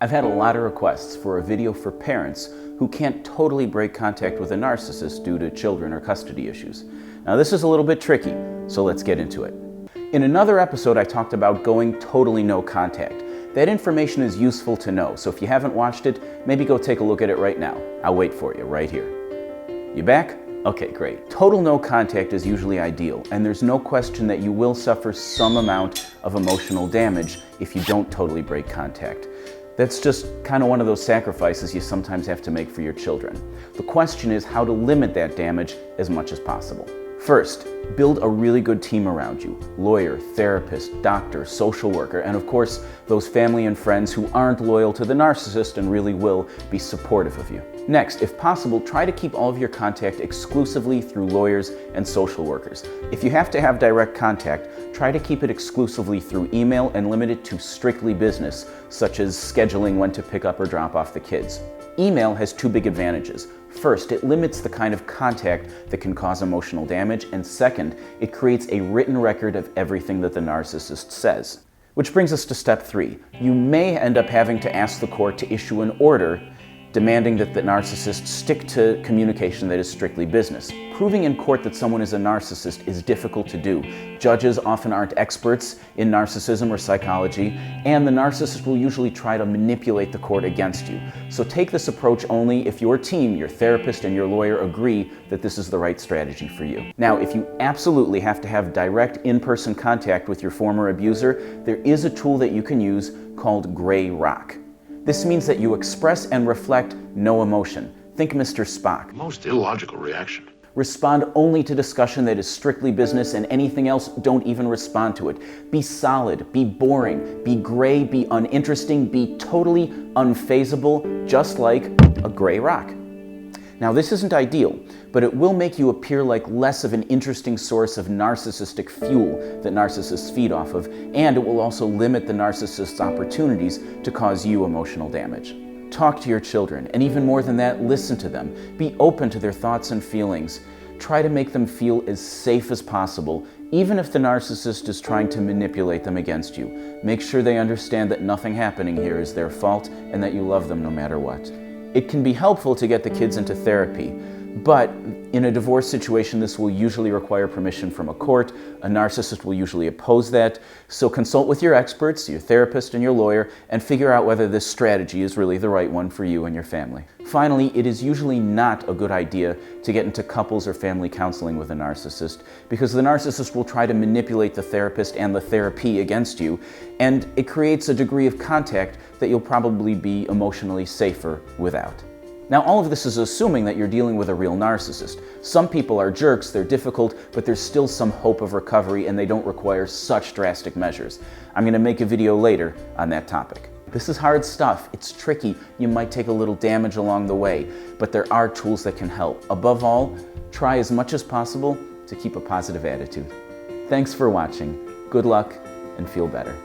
I've had a lot of requests for a video for parents who can't totally break contact with a narcissist due to children or custody issues. Now this is a little bit tricky, so let's get into it. In another episode I talked about going totally no contact. That information is useful to know, so if you haven't watched it, maybe go take a look at it right now. I'll wait for you right here. You back? Okay, great. Total no contact is usually ideal, and there's no question that you will suffer some amount of emotional damage if you don't totally break contact. That's just kind of one of those sacrifices you sometimes have to make for your children. The question is how to limit that damage as much as possible. First, build a really good team around you. Lawyer, therapist, doctor, social worker, and of course, those family and friends who aren't loyal to the narcissist and really will be supportive of you. Next, if possible, try to keep all of your contact exclusively through lawyers and social workers. If you have to have direct contact, try to keep it exclusively through email and limit it to strictly business, such as scheduling when to pick up or drop off the kids. Email has two big advantages. First, it limits the kind of contact that can cause emotional damage, and second, it creates a written record of everything that the narcissist says. Which brings us to step 3. You may end up having to ask the court to issue an order demanding that the narcissist stick to communication that is strictly business. Proving in court that someone is a narcissist is difficult to do. Judges often aren't experts in narcissism or psychology, and the narcissist will usually try to manipulate the court against you. So take this approach only if your team, your therapist, and your lawyer agree that this is the right strategy for you. Now, if you absolutely have to have direct in-person contact with your former abuser, there is a tool that you can use called Grayrock. This means that you express and reflect no emotion. Think Mr. Spock. Most illogical reaction. Respond only to discussion that is strictly business, and anything else, don't even respond to it. Be solid, be boring, be gray, be uninteresting, be totally unfazable, just like a gray rock. Now this isn't ideal, but it will make you appear like less of an interesting source of narcissistic fuel that narcissists feed off of, and it will also limit the narcissist's opportunities to cause you emotional damage. Talk to your children, and even more than that, listen to them. Be open to their thoughts and feelings. Try to make them feel as safe as possible, even if the narcissist is trying to manipulate them against you. Make sure they understand that nothing happening here is their fault and that you love them no matter what. It can be helpful to get the kids into therapy, but in a divorce situation, this will usually require permission from a court. A narcissist will usually oppose that. So consult with your experts, your therapist and your lawyer, and figure out whether this strategy is really the right one for you and your family. Finally, it is usually not a good idea to get into couples or family counseling with a narcissist, because the narcissist will try to manipulate the therapist and the therapy against you, and it creates a degree of contact that you'll probably be emotionally safer without. Now, all of this is assuming that you're dealing with a real narcissist. Some people are jerks, they're difficult, but there's still some hope of recovery and they don't require such drastic measures. I'm going to make a video later on that topic. This is hard stuff, it's tricky, you might take a little damage along the way, but there are tools that can help. Above all, try as much as possible to keep a positive attitude. Thanks for watching. Good luck and feel better.